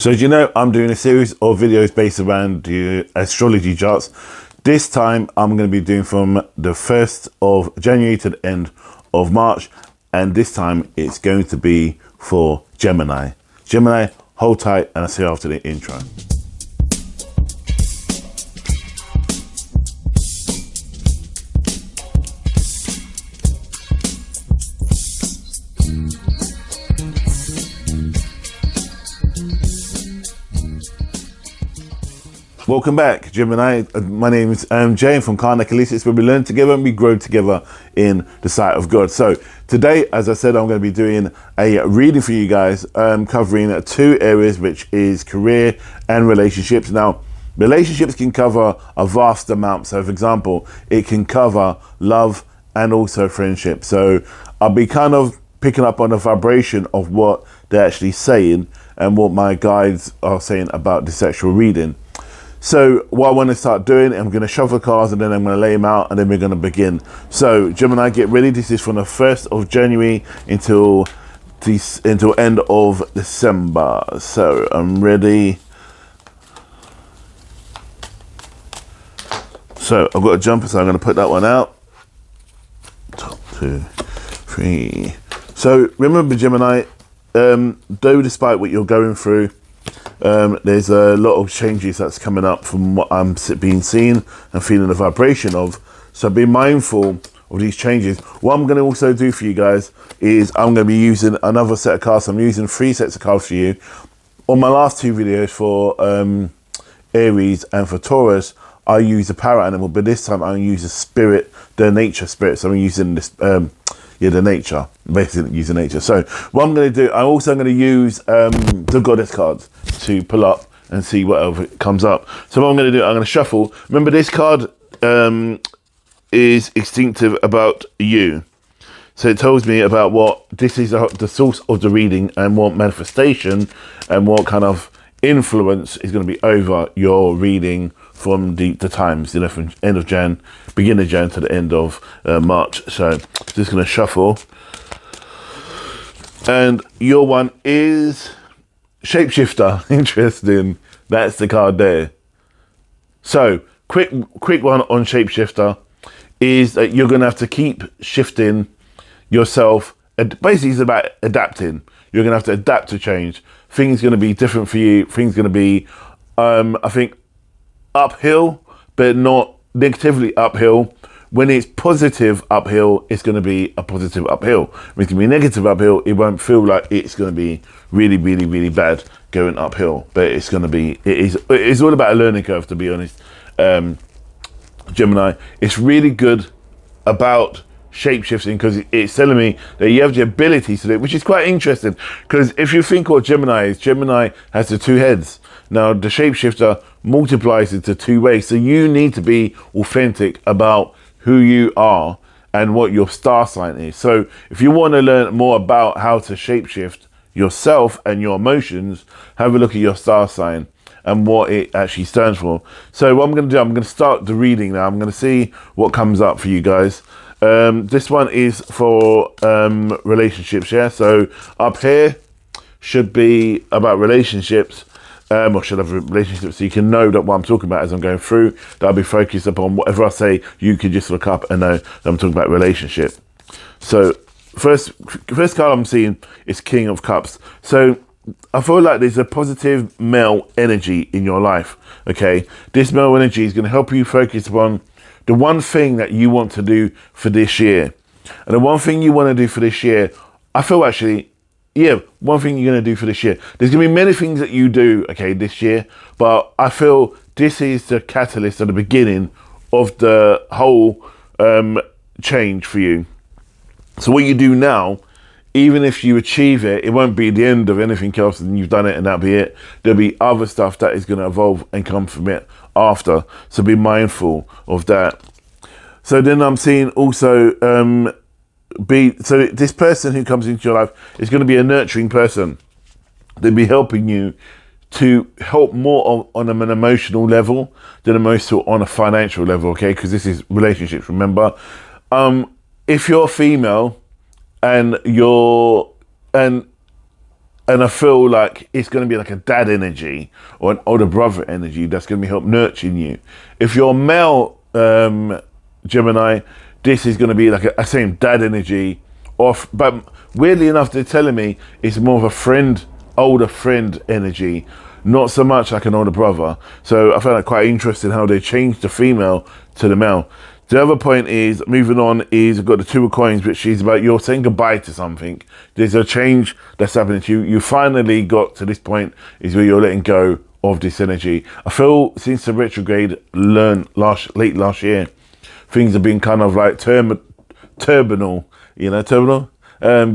So as you know, I'm doing a series of videos based around the astrology charts. This time I'm going to be doing from the 1st of January to the end of March. And this time it's going to be for Gemini. Gemini, hold tight and I'll see you after the intro. Welcome back, Gemini. My name is Jane from Karnak Elite, where we learn together and we grow together in the sight of God. So today, as I said, I'm going to be doing a reading for you guys, covering two areas, which is career and relationships. Now, relationships can cover a vast amount. So, for example, it can cover love and also friendship. So I'll be kind of picking up on the vibration of what they're actually saying and what my guides are saying about this actual reading. So what I want to start doing, I'm going to shuffle cards and then I'm going to lay them out and then we're going to begin. So Gemini, get ready. This is from the 1st of January until end of December. So I'm ready. So I've got a jumper, so I'm going to put that one out. 2, 3. So remember, Gemini, though despite what you're going through, there's a lot of changes that's coming up from what I'm being seen and feeling the vibration of. So be mindful of these changes. What I'm going to also do for you guys is I'm going to be using another set of cards. I'm using 3 sets of cards for you. On my last 2 videos for Aries and for Taurus, I use a power animal, but this time I'm using spirit, the nature spirit. So I'm using this, the nature, basically using nature. So what I'm going to do, I'm also going to use the goddess cards to pull up and see whatever comes up. So what I'm going to do, I'm going to shuffle. Remember, this card is instinctive about you. So it tells me about what this is, the source of the reading and what manifestation and what kind of influence is going to be over your reading from the times, from end of Jan, beginning of Jan to the end of March. So just going to shuffle. And your one is Shapeshifter. Interesting. That's the card there. So quick one on Shapeshifter is that you're going to have to keep shifting yourself. Basically, it's about adapting. You're going to have to adapt to change. Things going to be different for you. Things going to be, I think, uphill, but not negatively uphill. When it's positive uphill, it's going to be a positive uphill. When it's going to be negative uphill, it won't feel like it's going to be really, really, really bad going uphill. But it's going to be, it's all about a learning curve, to be honest. Gemini, it's really good about shape-shifting because it's telling me that you have the ability to do it, which is quite interesting. Because if you think what Gemini is, Gemini has the 2 heads. Now, the shapeshifter multiplies it to 2 ways. So you need to be authentic about who you are and what your star sign is. So if you want to learn more about how to shapeshift yourself and your emotions, have a look at your star sign and what it actually stands for. So what I'm going to do, I'm going to start the reading now. I'm going to see what comes up for you guys. This one is for relationships, yeah? So up here should be about relationships. Or should have a relationship, so you can know that what I'm talking about as I'm going through, that I'll be focused upon whatever I say. You can just look up and know that I'm talking about relationship. So first card I'm seeing is King of Cups. So I feel like there's a positive male energy in your life. Okay, this male energy is going to help you focus upon the one thing that you want to do for this year. And the one thing you want to do for this year, I feel actually, one thing you're going to do for this year. There's going to be many things that you do, okay, this year, but I feel this is the catalyst at the beginning of the whole change for you. So what you do now, even if you achieve it, it won't be the end of anything else and you've done it and that'll be it. There'll be other stuff that is going to evolve and come from it after. So be mindful of that. So then I'm seeing also, so this person who comes into your life is going to be a nurturing person. They'll be helping you to help more on an emotional level than on a financial level, okay? Because this is relationships, remember? If you're female and And I feel like it's going to be like a dad energy or an older brother energy that's going to be help nurturing you. If you're male, Gemini, this is going to be like a same dad energy. But weirdly enough, they're telling me it's more of a friend, older friend energy, not so much like an older brother. So I found it quite interesting how they changed the female to the male. The other point is, moving on, is I've got the Two of Coins, which is about you're saying goodbye to something. There's a change that's happening to you. You finally got to this point is where you're letting go of this energy. I feel since the retrograde late last year, things have been kind of like turbinal,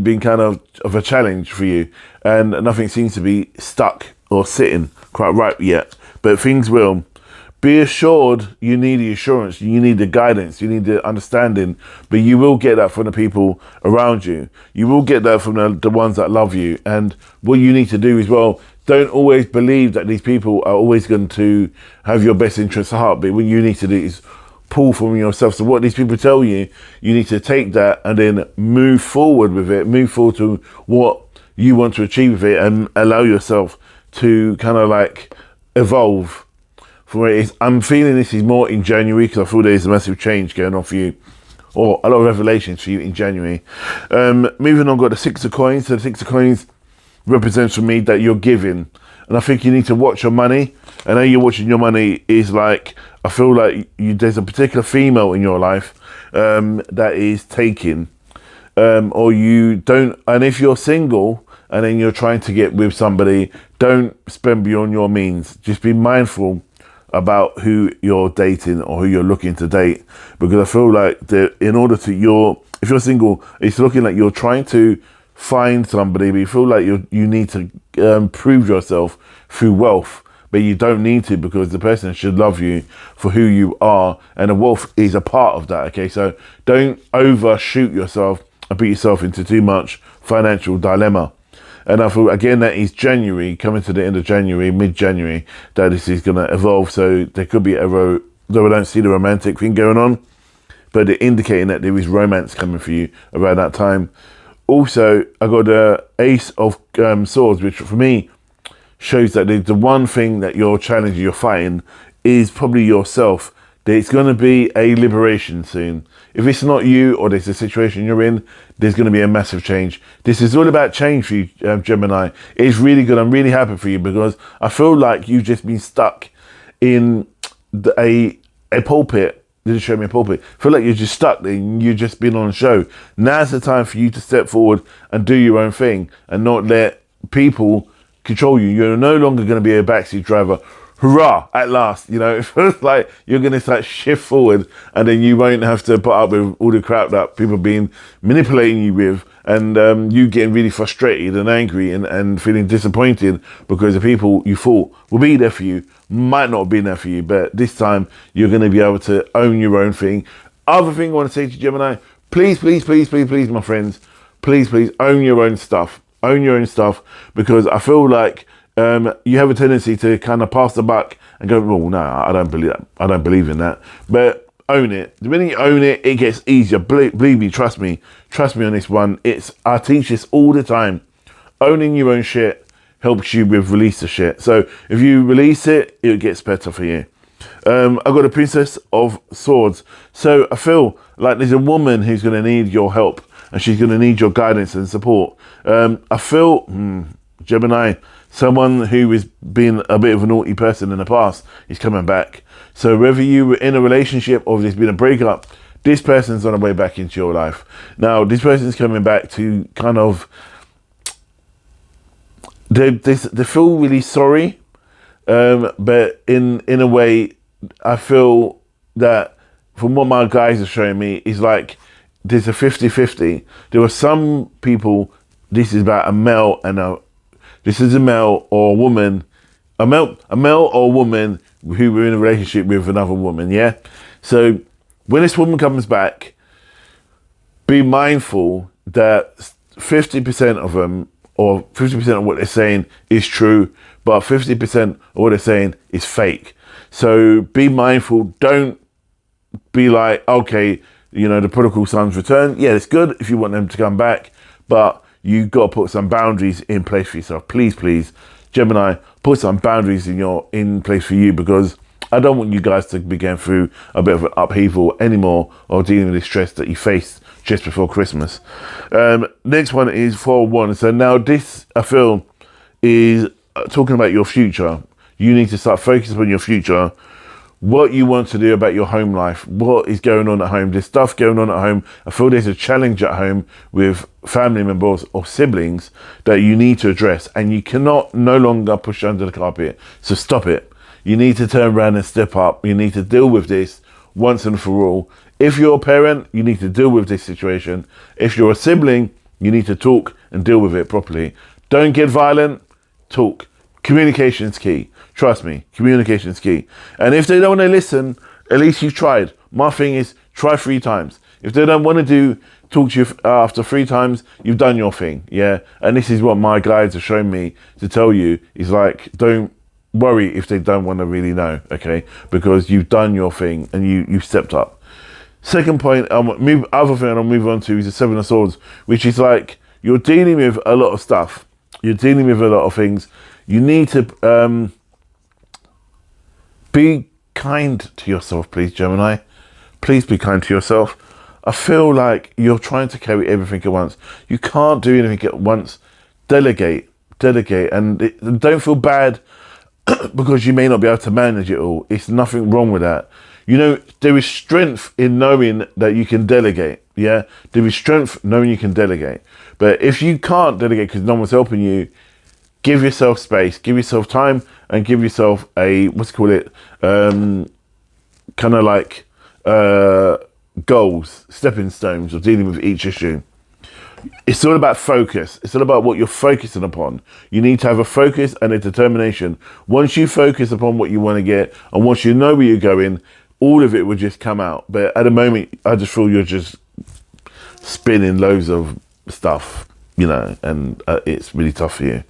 being kind of a challenge for you. And nothing seems to be stuck or sitting quite right yet. But things will. Be assured you need the assurance, you need the guidance, you need the understanding, but you will get that from the people around you. You will get that from the ones that love you. And what you need to do as well, don't always believe that these people are always going to have your best interests at heart, but what you need to do is pull from yourself. So what these people tell you, you need to take that and then move forward with it, move forward to what you want to achieve with it, and allow yourself to kind of like evolve. For what it is, I'm feeling this is more in January because I feel there's a massive change going on for you, or a lot of revelations for you in January. Moving on, got the Six of Coins. So the Six of Coins represents for me that you're giving, and I think you need to watch your money. And how you're watching your money is like, I feel like there's a particular female in your life that is taking, or you don't. And if you're single and then you're trying to get with somebody, don't spend beyond your means. Just be mindful about who you're dating or who you're looking to date, because I feel like if you're single, it's looking like you're trying to find somebody, but you feel like you need to prove yourself through wealth, but you don't need to, because the person should love you for who you are, and the wealth is a part of that. Okay, so don't overshoot yourself and put yourself into too much financial dilemma. And I feel, again, that is January, coming to the end of January, mid-January, that this is going to evolve. So there could be though I don't see the romantic thing going on, but they're indicating that there is romance coming for you around that time. Also, I got the Ace of Swords, which for me shows that the one thing that you're challenging, you're fighting, is probably yourself. There's going to be a liberation soon. If it's not you, or there's a situation you're in, there's going to be a massive change. This is all about change for you, Gemini. It's really good. I'm really happy for you, because I feel like you've just been stuck in a pulpit. They just showed me a pulpit. I feel like you're just stuck there and you've just been on a show. Now's the time for you to step forward and do your own thing and not let people control you. You're no longer going to be a backseat driver. Hurrah, at last. It feels like you're going to start shift forward, and then you won't have to put up with all the crap that people been manipulating you with, and you getting really frustrated and angry and feeling disappointed because the people you thought will be there for you might not have been there for you. But this time you're going to be able to own your own thing. Other thing I want to say to Gemini, please, my friends, please own your own stuff. Own your own stuff, because I feel like you have a tendency to kind of pass the buck and go, "Oh no, I don't believe that. I don't believe in that." But own it. The minute you own it, it gets easier. Believe me, trust me on this one. I teach this all the time. Owning your own shit helps you with release the shit. So if you release it, it gets better for you. I got a Princess of Swords. So I feel like there's a woman who's going to need your help, and she's going to need your guidance and support. I feel, Gemini, someone who has been a bit of a naughty person in the past is coming back. So whether you were in a relationship or there's been a breakup, this person's on the way back into your life. Now, this person's coming back to kind of, they feel really sorry, but in a way, I feel that from what my guys are showing me, is like there's a 50-50. There were some people, this is about a male and this is a male or a woman, a male or a woman who were in a relationship with another woman, yeah? So when this woman comes back, be mindful that 50% of them, or 50% of what they're saying is true, but 50% of what they're saying is fake. So be mindful. Don't be like, okay, the prodigal son's return. Yeah, it's good if you want them to come back, but you got to put some boundaries in place for yourself. Please, Gemini, put some boundaries in place for you, because I don't want you guys to be going through a bit of an upheaval anymore, or dealing with the stress that you faced just before Christmas. Next one is 4-1. So now this, I feel, is talking about your future. You need to start focusing on your future, what you want to do about your home life, what is going on at home. There's stuff going on at home. I feel there's a challenge at home with family members or siblings that you need to address, and you cannot no longer push under the carpet. So stop it. You need to turn around and step up. You need to deal with this once and for all. If you're a parent, you need to deal with this situation. If you're a sibling, you need to talk and deal with it properly. Don't get violent, talk. Communication is key. Trust me, communication is key. And if they don't want to listen, at least you've tried. My thing is, try 3 times. If they don't want to talk to you after 3 times, you've done your thing, yeah? And this is what my guides have shown me to tell you, is like, don't worry if they don't want to really know, okay? Because you've done your thing and you've stepped up. Second point, other thing I'll move on to is the 7 of Swords, which is like, you're dealing with a lot of stuff. You're dealing with a lot of things. You need to be kind to yourself, please, Gemini. Please be kind to yourself. I feel like you're trying to carry everything at once. You can't do anything at once. Delegate, and don't feel bad because you may not be able to manage it all. It's nothing wrong with that. You know, there is strength in knowing that you can delegate. Yeah, there is strength knowing you can delegate. But if you can't delegate because no one's helping you, give yourself space, give yourself time, and give yourself a, kind of like goals, stepping stones of dealing with each issue. It's all about focus. It's all about what you're focusing upon. You need to have a focus and a determination. Once you focus upon what you want to get, and once you know where you're going, all of it will just come out. But at the moment, I just feel you're just spinning loads of stuff, you know, and it's really tough for you.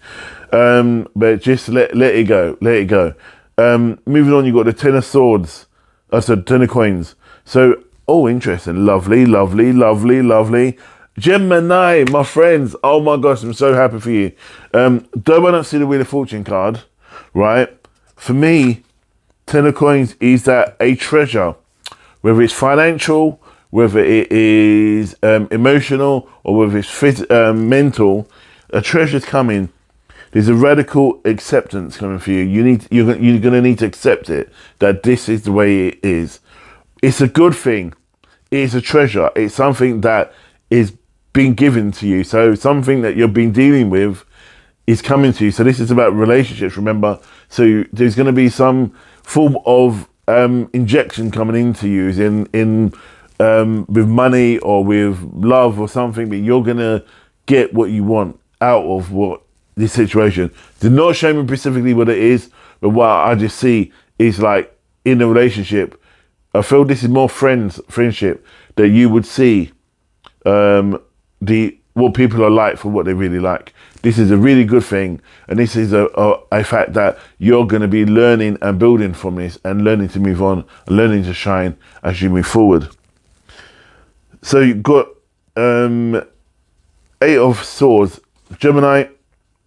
But just let it go. Let it go. Moving on, you've got the 10 of Swords. So 10 of Coins. So, oh, interesting. Lovely. Gemini, my friends. Oh my gosh, I'm so happy for you. Though I don't see the Wheel of Fortune card, right? For me, 10 of Coins is that a treasure, whether it's financial, whether it is emotional, or whether it's mental, a treasure's coming. There's a radical acceptance coming for you. You're going to need to accept it, that this is the way it is. It's a good thing. It's a treasure. It's something that is being given to you. So something that you've been dealing with is coming to you. So this is about relationships, remember. So there's going to be some form of injection coming into you, with money or with love or something, but you're going to get what you want out of this situation. They're not showing me specifically what it is, but what I just see is like in a relationship, I feel this is more friendship, that you would see what people are like for what they really like. This is a really good thing, and this is a fact that you're going to be learning and building from this, and learning to move on, and learning to shine as you move forward. So you've got 8 of Swords. Gemini,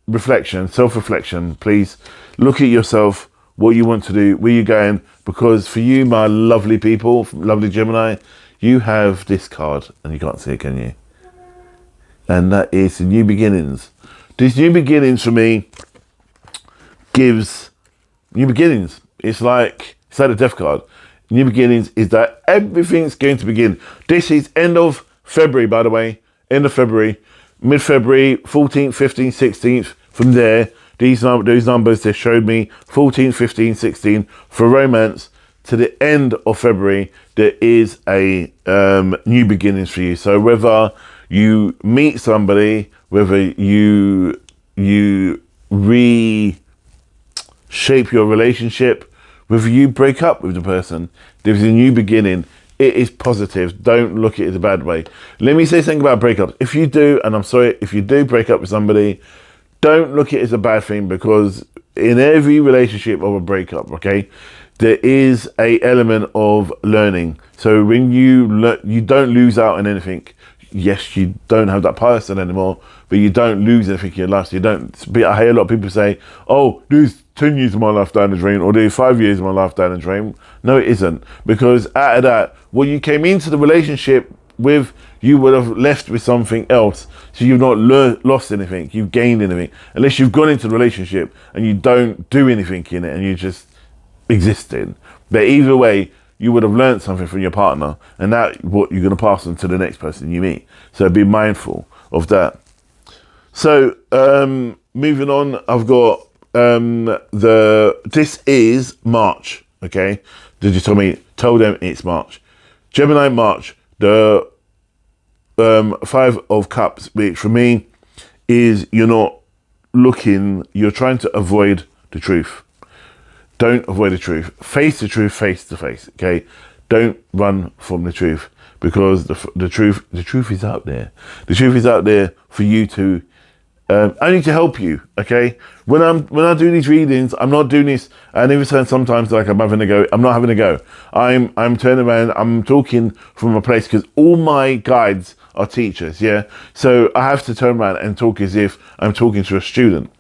reflection, self-reflection. Please look at yourself, what you want to do, where you're going, because for you, my lovely people, lovely Gemini, you have this card, and you can't see it, can you? And that is the new beginnings. This new beginnings for me gives new beginnings. It's like a death card. New beginnings is that everything's going to begin. This is end of February, by the way. End of February. Mid-February, 14th, 15th, 16th. From there, those numbers they showed me, 14, 15, 16, for romance, to the end of February, there is a new beginnings for you. So whether you meet somebody, whether you reshape your relationship, whether you break up with the person, there's a new beginning. It is positive. Don't look at it as a bad way. Let me say something about breakups. If you do, and I'm sorry, if you do break up with somebody, don't look at it as a bad thing, because in every relationship of a breakup, okay, there is a element of learning. So when you don't lose out on anything. yes, you don't have that person anymore, but you don't lose anything in your life. So you don't. I hear a lot of people say, "Oh, there's 10 years of my life down the drain, or there's 5 years of my life down the drain." No, it isn't, because out of that, what you came into the relationship with, you would have left with something else. So you've not lost anything, you've gained anything, unless you've gone into the relationship and you don't do anything in it and you just existing. But either way, you would have learned something from your partner, and that what you're going to pass on to the next person you meet. So be mindful of that. So moving on, I've got this is March. Okay, did you tell them it's March? Gemini March, the 5 of Cups, which for me is you're trying to avoid the truth. Don't avoid the truth. Face the truth face to face. Okay, don't run from the truth, because the truth is out there. The truth is out there for you to only to help you. Okay, when I do these readings, I'm not doing this. And even sometimes like I'm having a go. I'm not having a go. I'm turning around. I'm talking from a place, because all my guides are teachers. Yeah, so I have to turn around and talk as if I'm talking to a student.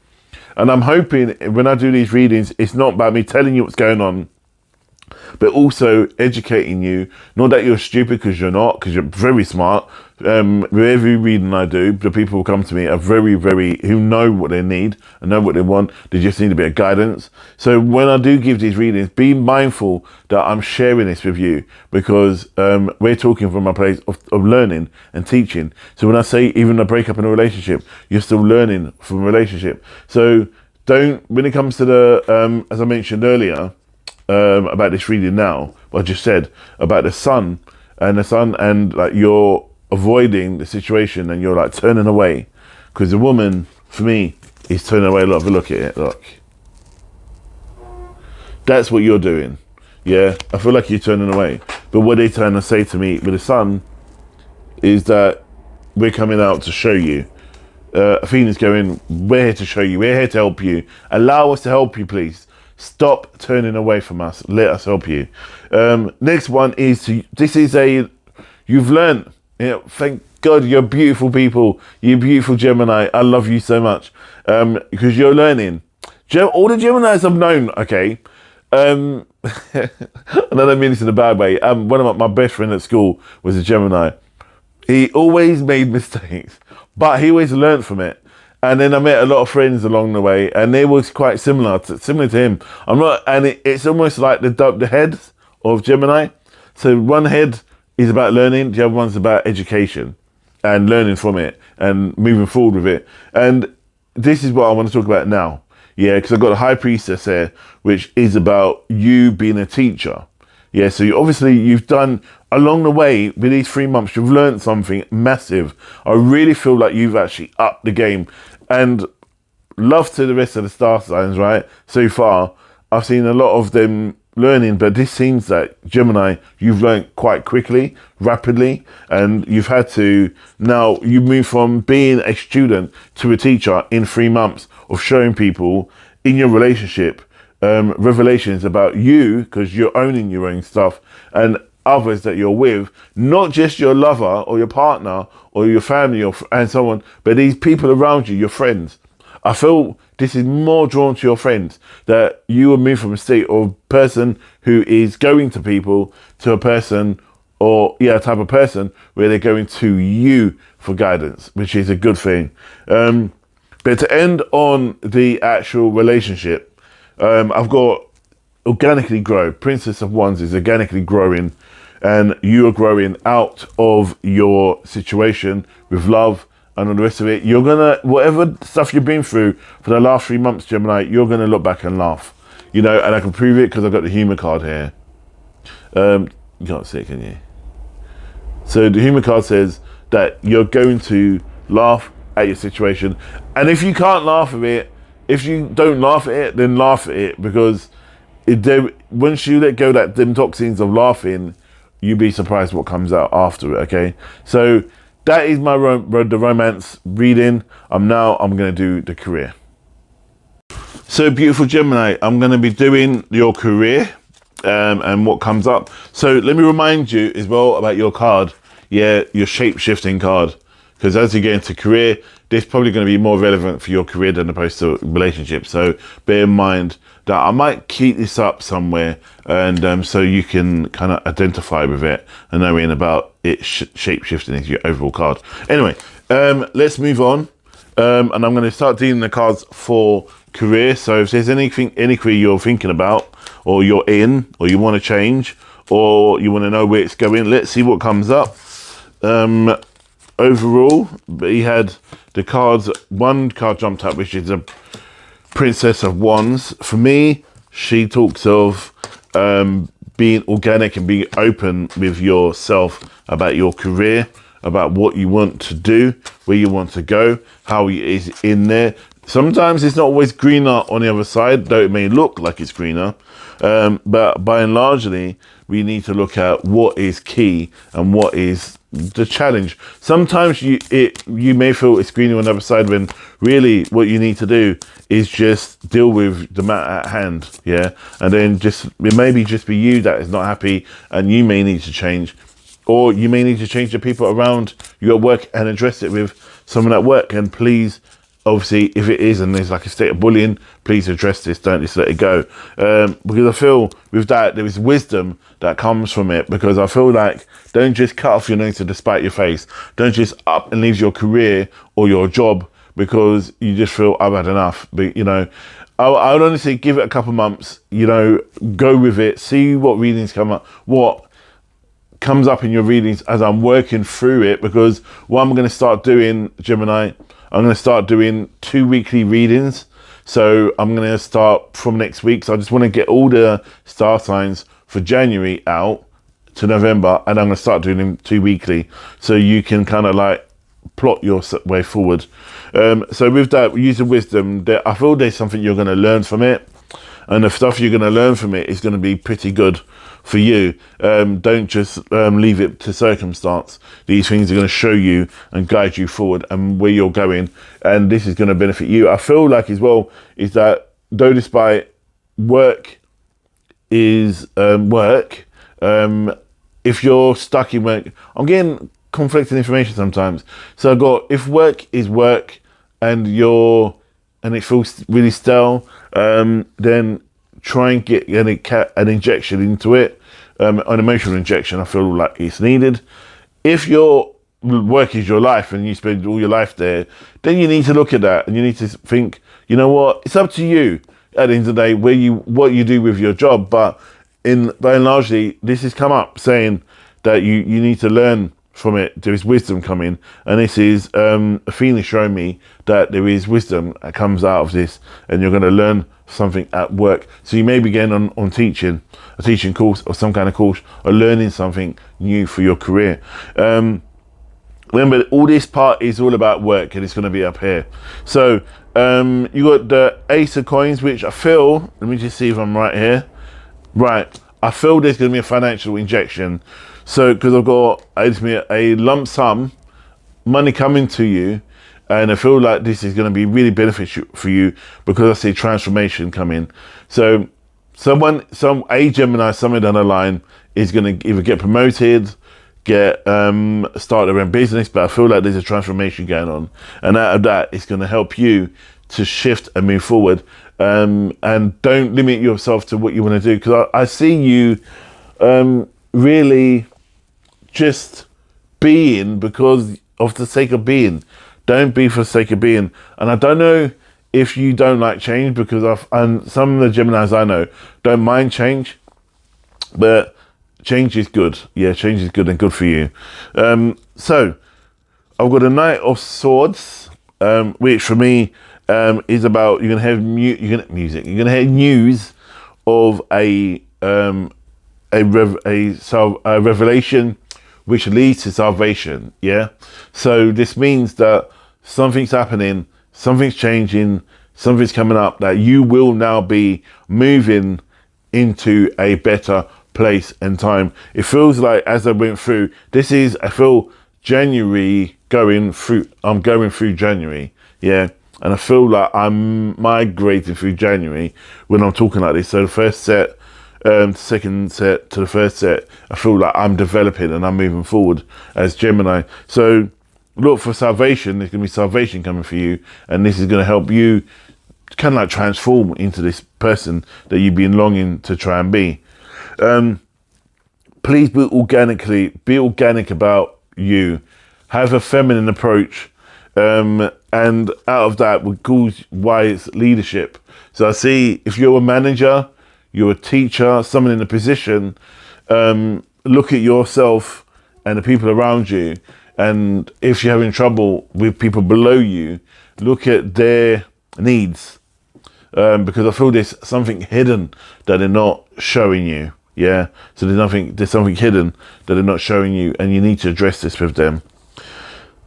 And I'm hoping when I do these readings, it's not about me telling you what's going on, but also educating you. Not that you're stupid, because you're not, because you're very smart. With every reading I do, the people who come to me are who know what they need and know what they want. They just need a bit of guidance. So when I do give these readings, be mindful that I'm sharing this with you, because we're talking from a place of learning and teaching. So when I say even a breakup in a relationship, you're still learning from a relationship. So when it comes to the, as I mentioned earlier, about this reading now, what I just said about the sun and like you're avoiding the situation and you're like turning away, because the woman for me is turning away. Look at it, look, that's what you're doing. Yeah, I feel like you're turning away, but what they're trying to say to me with the sun is that we're coming out to show you. Athena's going, we're here to show you, we're here to help you, allow us to help you, please. Stop turning away from us. Let us help you. Next one is you've learned. Thank God, you're beautiful people. You're beautiful Gemini. I love you so much, because you're learning. All the Geminis I've known, okay. And I don't mean this in a bad way. One of my best friend at school was a Gemini. He always made mistakes, but he always learned from it. And then I met a lot of friends along the way, and they was quite similar to him. It's almost like the heads of Gemini. So one head is about learning, the other one's about education and learning from it and moving forward with it. And this is what I want to talk about now. Yeah, because I've got a High Priestess here, which is about you being a teacher. Yeah, so you've done along the way with these 3 months, you've learned something massive. I really feel like you've actually upped the game. And love to the rest of the star signs, right? So far, I've seen a lot of them learning, but this seems that Gemini, you've learned quite quickly, rapidly, and you've had to, now you move from being a student to a teacher in 3 months of showing people in your relationship revelations about you, because you're owning your own stuff, and others that you're with, not just your lover or your partner or your family and so on, but these people around you, your friends. I feel this is more drawn to your friends, that you will move from a state of person who is going to people to a person a type of person where they're going to you for guidance, which is a good thing. But to end on the actual relationship, I've got organically grow. Princess of Wands is organically growing, and you are growing out of your situation with love and all the rest of it. You're gonna, whatever stuff you've been through for the last 3 months, Gemini, you're gonna look back and laugh, and I can prove it because I've got the humor card here. You can't see it, can you? So the humor card says that you're going to laugh at your situation, and if you can't laugh at it, if you don't laugh at it, then laugh at it, because once you let go of them toxins of laughing, you'd be surprised what comes out after it. Okay, so that is my the romance reading. I'm going to do the career. So beautiful Gemini, I'm going to be doing your career and what comes up. So let me remind you as well about your card. yeah, your shape-shifting card. Because as you get into career, this is probably going to be more relevant for your career than opposed to relationships. So bear in mind that I might keep this up somewhere, and so you can kind of identify with it and knowing about it shape-shifting is your overall card. Anyway, let's move on. And I'm going to start dealing the cards for career. So if there's any career you're thinking about, or you're in, or you want to change, or you want to know where it's going, let's see what comes up. Overall, he had the cards. One card jumped up, which is a Princess of Wands. For me, she talks of being organic and being open with yourself about your career, about what you want to do, where you want to go, how it is in there. Sometimes it's not always greener on the other side, though it may look like it's greener. But by and largely, we need to look at what is key and what is the challenge. Sometimes you may feel it's greener on the other side when really what you need to do is just deal with the matter at hand, yeah? And then it maybe just be you that is not happy and you may need to change. Or you may need to change the people around you at work and address it with someone at work. And please, obviously, if it is and there's like a state of bullying, please address this. Don't just let it go. Because I feel with that, there is wisdom that comes from it. Because I feel like don't just cut off your nose to despite your face. Don't just up and leave your career or your job because you just feel I've had enough. But, I would honestly give it a couple months, go with it, see what readings come up, what comes up in your readings as I'm working through it, because what I'm going to start doing, Gemini, I'm going to start doing 2 weekly readings. So I'm going to start from next week. So I just want to get all the star signs for January out to November, and I'm going to start doing them 2 weekly. So you can kind of like plot your way forward. So with that, using wisdom, I feel there's something you're going to learn from it. And the stuff you're going to learn from it is going to be pretty good for you. Don't just leave it to circumstance. These things are going to show you and guide you forward and where you're going. And this is going to benefit you. I feel like as well is that though despite work is work, if you're stuck in work, I'm getting conflicting information sometimes. So I've got, if work is work and it feels really stale, then try and get an injection into it, an emotional injection. I feel like it's needed. If your work is your life and you spend all your life there, then you need to look at that and you need to think, you know what, it's up to you at the end of the day what you do with your job. But by and largely, this has come up saying that you need to learn from it. There is wisdom coming, and this is Athena showing me that there is wisdom that comes out of this, and you're going to learn something at work. So you may be getting on a teaching course or some kind of course, or learning something new for your career. Remember, all this part is all about work, and it's going to be up here. So you got the Ace of Coins, which I feel, let me just see if I'm right here. Right, I feel there's going to be a financial injection. So, because I've got a lump sum money coming to you, and I feel like this is going to be really beneficial for you because I see transformation coming. So, a Gemini, somewhere down the line, is going to either get promoted, start their own business, but I feel like there's a transformation going on, and out of that, it's going to help you to shift and move forward. And don't limit yourself to what you want to do, because I see you really just being because of the sake of being. Don't be for the sake of being. And I don't know if you don't like change, because and some of the Geminis I know don't mind change, but change is good. Yeah, change is good and good for you. So I've got a Knight of Swords, which for me is about you're gonna have music. You're gonna have news of a revelation which leads to salvation. Yeah. So this means that something's happening, something's changing, something's coming up, that you will now be moving into a better place and time. It feels like as I went through, I feel January I'm going through January. Yeah. And I feel like I'm migrating through January when I'm talking like this. So the first set, second set to the first set, I feel like I'm developing and I'm moving forward as Gemini. So look for salvation. There's going to be salvation coming for you, and this is going to help you kind of like transform into this person that you've been longing to try and be. Please be organic about you. Have a feminine approach, and out of that will cause wise leadership. So I see if you're a manager, you're a teacher, someone in a position, look at yourself and the people around you. And if you're having trouble with people below you, look at their needs. Because I feel there's something hidden that they're not showing you. Yeah. So there's something hidden that they're not showing you, and you need to address this with them.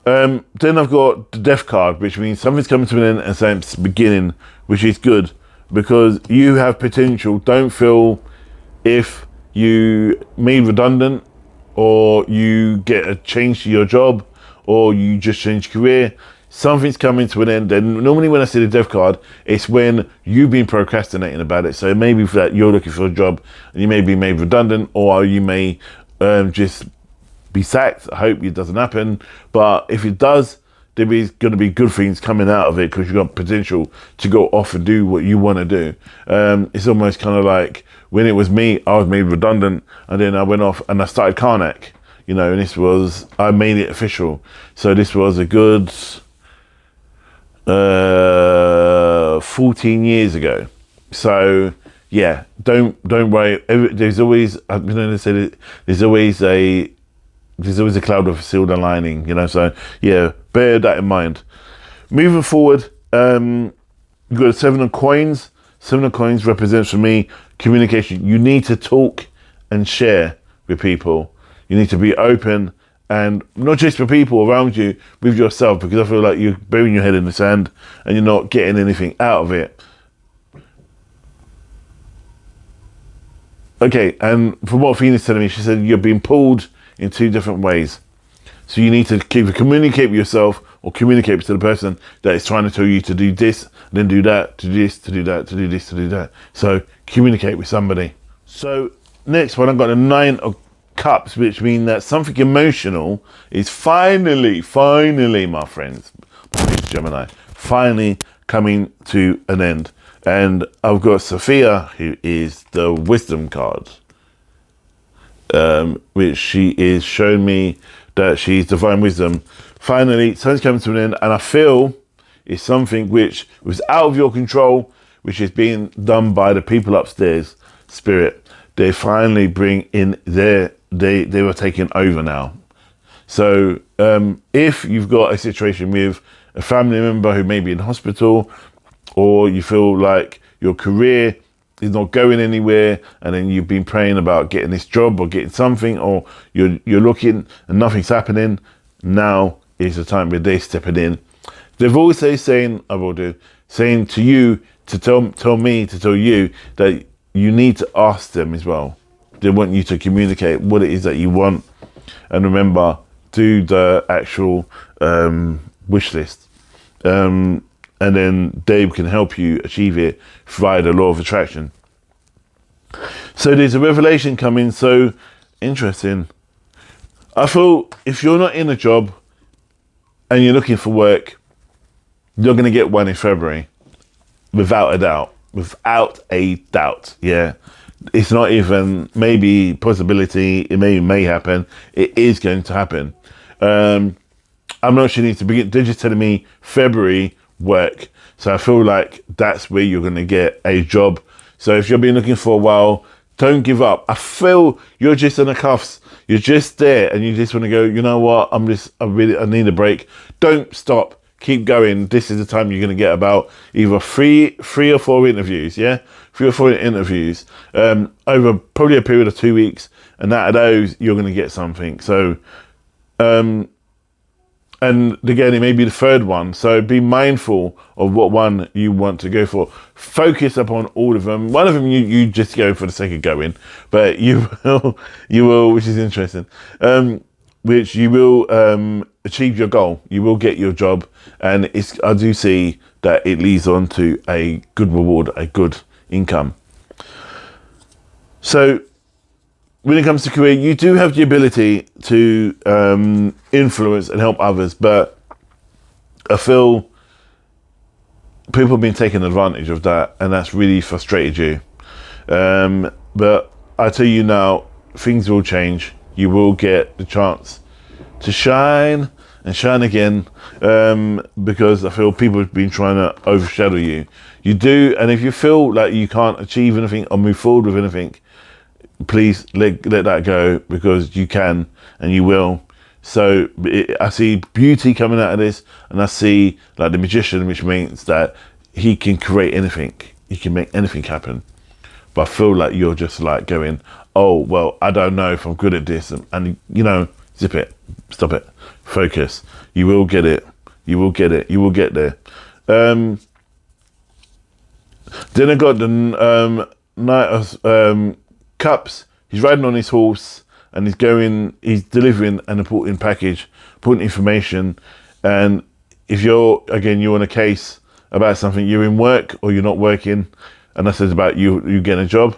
Then I've got the death card, which means something's coming to an end and something's beginning, which is good because you have potential. Don't feel if you made redundant or you get a change to your job or you just change career, something's coming to an end. And normally when I see the death card, it's when you've been procrastinating about it. So maybe for that you're looking for a job and you may be made redundant, or you may just be sacked. I hope it doesn't happen, but if it does, there is going to be good things coming out of it because you've got potential to go off and do what you want to do. It's almost kind of like when it was me, I was made redundant and then I went off and I started Karnak, and I made it official. So this was a good 14 years ago. So yeah, don't worry. There's always a cloud with a silver lining, so yeah, bear that in mind. Moving forward, you've got 7 of coins. 7 of coins represents for me communication. You need to talk and share with people. You need to be open, and not just for people around you, with yourself, because I feel like you're burying your head in the sand and you're not getting anything out of it. Okay, and from what Phoenix telling me, she said you're being pulled in 2 different ways. So you need to either communicate with yourself or communicate to the person that is trying to tell you to do this, then do that, to do this, to do that, to do this, to do that. So communicate with somebody. So next one, I've got the 9 of Cups, which means that something emotional is finally, my friends, Gemini, finally coming to an end. And I've got Sophia, who is the wisdom card, which she is showing me that she's divine wisdom. Finally, something's coming to an end, and I feel it's something which was out of your control, which is being done by the people upstairs, spirit. They finally bring in they were taking over now. So if you've got a situation with a family member who may be in hospital, or you feel like your career is not going anywhere, and then you've been praying about getting this job or getting something, or you're looking and nothing's happening, now is the time where they're stepping in. They've always saying to you, to tell me to tell you that you need to ask them as well. They want you to communicate what it is that you want, and remember, do the actual wish list, and then Dave can help you achieve it via the law of attraction. So there's a revelation coming. So interesting. I feel if you're not in a job and you're looking for work, you're going to get one in February, without a doubt. Yeah. It's not even maybe possibility. It may happen. It is going to happen. I'm not sure you need to begin. They're just telling me February work. So I feel like that's where you're going to get a job. So if you've been looking for a while, don't give up. I feel you're just in the cuffs. You're just there and you just want to go, you know what? I need a break. Don't stop. Keep going. This is the time you're going to get about either three or four interviews. Yeah. 3 or 4 interviews, over probably a period of 2 weeks. And out of those, you're going to get something. So, and again, it may be the 3rd one. So be mindful of what one you want to go for. Focus upon all of them. One of them you just go for the sake of going, but you will, which is interesting, which you will achieve your goal. You will get your job, and I do see that it leads on to a good reward, a good income. So when it comes to career, you do have the ability to influence and help others, but I feel people have been taking advantage of that, and that's really frustrated you. But I tell you now, things will change. You will get the chance to shine and shine again, because I feel people have been trying to overshadow you. You do, and if you feel like you can't achieve anything or move forward with anything, please let that go, because you can and you will. So I see beauty coming out of this, and I see like the magician, which means that he can create anything. He can make anything happen. But I feel like you're just like going, oh, well, I don't know if I'm good at this. And you know, zip it, stop it, focus. You will get it. You will get it. You will get there. Then I got the Knight of Cups. He's riding on his horse, and he's delivering an important package, important information. And if you're in a case about something, you're in work or you're not working, and that says about you getting a job,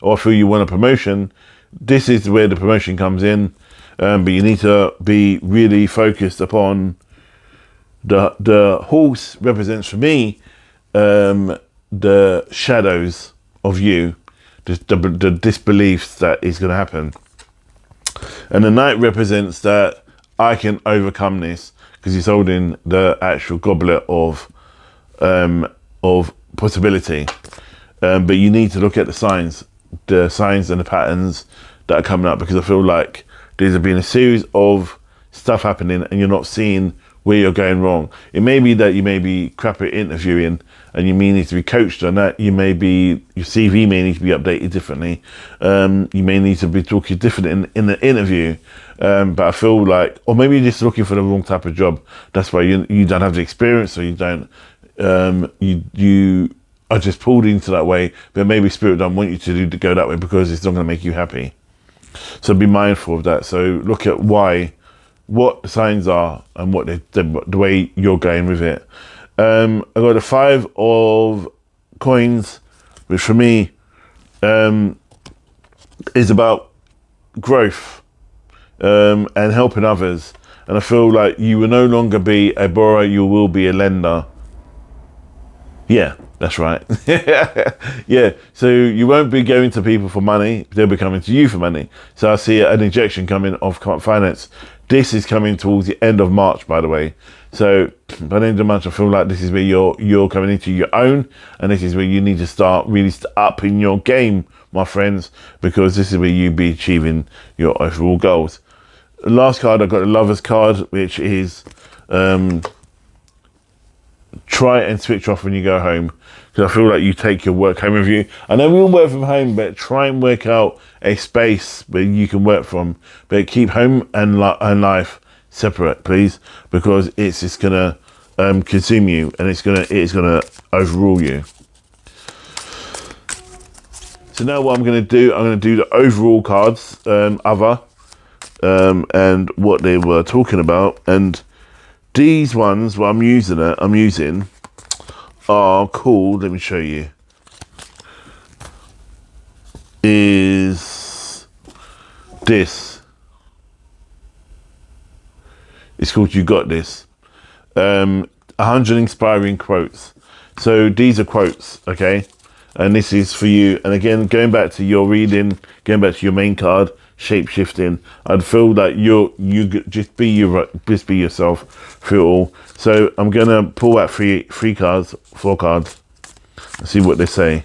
or feel you want a promotion, this is where the promotion comes in. But you need to be really focused upon the horse represents for me the shadows of you, the disbeliefs that is going to happen, and the knight represents that I can overcome this, because he's holding the actual goblet of possibility. But you need to look at the signs and the patterns that are coming up, because I feel like there's been a series of stuff happening and you're not seeing where you're going wrong. It may be that you may be crap at interviewing and you may need to be coached on that. Your CV may need to be updated differently. You may need to be talking different in the interview. But I feel like, or maybe you're just looking for the wrong type of job. That's why you don't have the experience, or you don't, you are just pulled into that way, but maybe spirit don't want you to go that way because it's not going to make you happy. So be mindful of that. So look at what the signs are and what the way you're going with it. I got the 5 of coins, which for me is about growth and helping others. And I feel like you will no longer be a borrower, you will be a lender. Yeah, that's right. Yeah, so you won't be going to people for money, they'll be coming to you for money. So I see an injection coming of finance. This is coming towards the end of March, by the way. So by the end of March, I feel like this is where you're coming into your own, and this is where you need to start really up in your game, my friends, because this is where you be achieving your overall goals. The last card, I've got the Lover's card, which is try and switch off when you go home, because I feel like you take your work home with you. I know we all work from home, but try and work out a space where you can work from, but keep home and life separate, please, because it's just gonna consume you, and it's gonna overrule you. So now what I'm gonna do the overall cards, and what they were talking about. And these ones, what I'm using are called, let me show you, is this. It's called You Got This. 100 inspiring quotes. So these are quotes, okay? And this is for you. And again, going back to your reading, going back to your main card, shape shifting, I'd feel that you just be yourself through it all. So I'm gonna pull out four cards, and see what they say.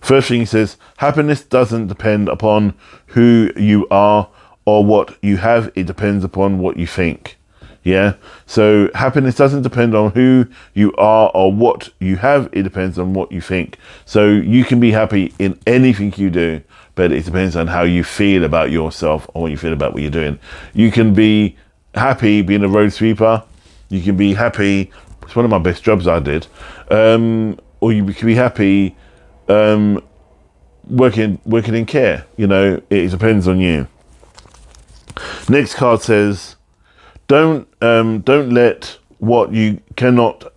First thing he says, happiness doesn't depend upon who you are or what you have, it depends upon what you think. Yeah, so happiness doesn't depend on who you are or what you have, it depends on what you think. So you can be happy in anything you do, but it depends on how you feel about yourself or what you feel about what you're doing. You can be happy being a road sweeper, you can be happy, it's one of my best jobs I did, or you can be happy working in care. You know, it depends on you. Next card says, don't let what you cannot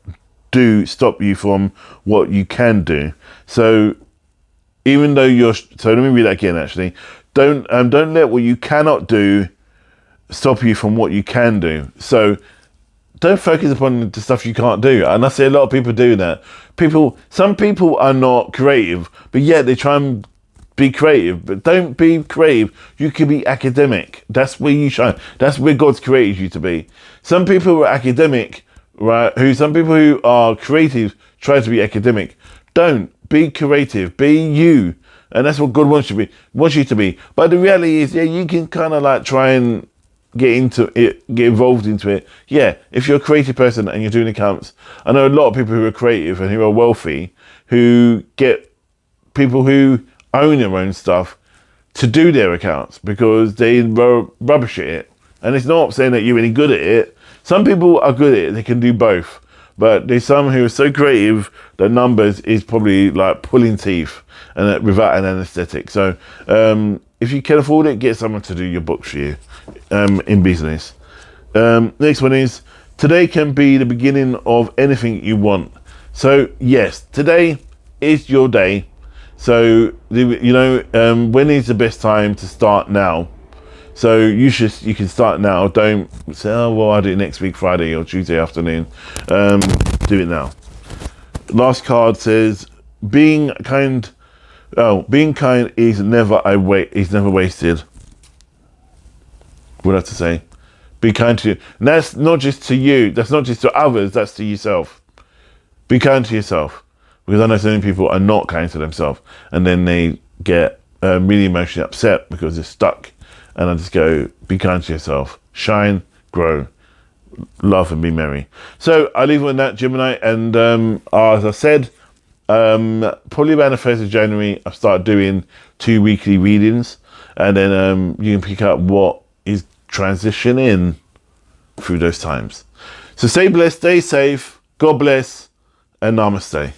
do stop you from what you can do. So even though so let me read that again. Actually, don't let what you cannot do stop you from what you can do. So don't focus upon the stuff you can't do. And I see a lot of people do that. Some people are not creative, but yet they try and be creative. But don't be creative. You can be academic. That's where you shine. That's where God's created you to be. Some people are academic, right? Some people who are creative try to be academic. Don't be creative. Be you. And that's what God wants you to be. But the reality is, yeah, you can kind of like try and get into it, get involved into it. Yeah, if you're a creative person and you're doing accounts, I know a lot of people who are creative and who are wealthy who get people who own their own stuff to do their accounts because they rubbish at it. And it's not saying that you're really good at it. Some people are good at it, they can do both. But there's some who are so creative that numbers is probably like pulling teeth and without an anesthetic. So if you can afford it, get someone to do your books for you in business. Next one is, today can be the beginning of anything you want. So yes, today is your day. So when is the best time to start? Now. So you can start now. Don't say, oh well, I'll do it next week, Friday or Tuesday afternoon. Do it now. Last card says, being kind is never wasted. What I have to say? Be kind to you. And that's not just to you. That's not just to others. That's to yourself. Be kind to yourself. Because I know so many people are not kind to themselves, and then they get really emotionally upset because they're stuck. And I just go, be kind to yourself. Shine, grow, laugh and be merry. So I leave it on that, Gemini. And as I said, probably around the 1st of January, I've started doing 2 weekly readings. And then you can pick up what is transitioning through those times. So stay blessed, stay safe, God bless, and namaste.